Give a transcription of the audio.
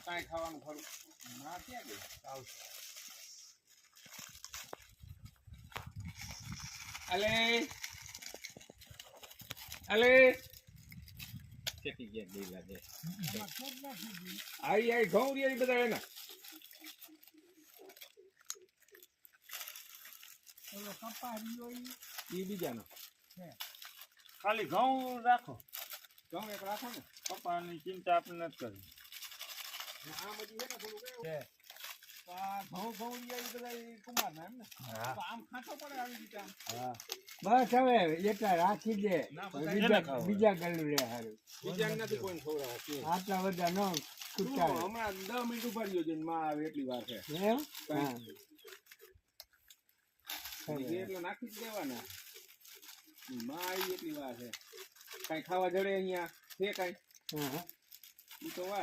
કાંઈ ખાવાનું ખરું ના ક્યાં ગઈ અલે અલે કેટલી ગયા ગઈ લાગે આઈ ઘઉં રહ્યા બધા એના ઈ બીજાનો ખાલી ઘઉં રાખો ઘઉં એક રાખો ને પપ્પાની ચિંતા આપણે નથી કરવી આ બધી છે ને થોડું કેવું આ ઘઉં રહ્યા ઈ બધા ઈ કુમારના એમ ને તો આમ ખાટો પડે આવી રીતે આમ બસ હવે એટલા રાખી દે ના, બધા બીજા ગળું રે હારું બીજાને નથી કોઈ ખવડાવવા આટલા બધા ન શું કુટાય હમણાં 10 મિનિટ ઉભા રહ્યો છે ને માં આવે એટલી વાર છે એમ હા એટલે નાખી જ દેવાના માં આવી એટલી વાર છે કઈ ખાવા જડે અહીંયા છે કઈ હા ઈ તો વાર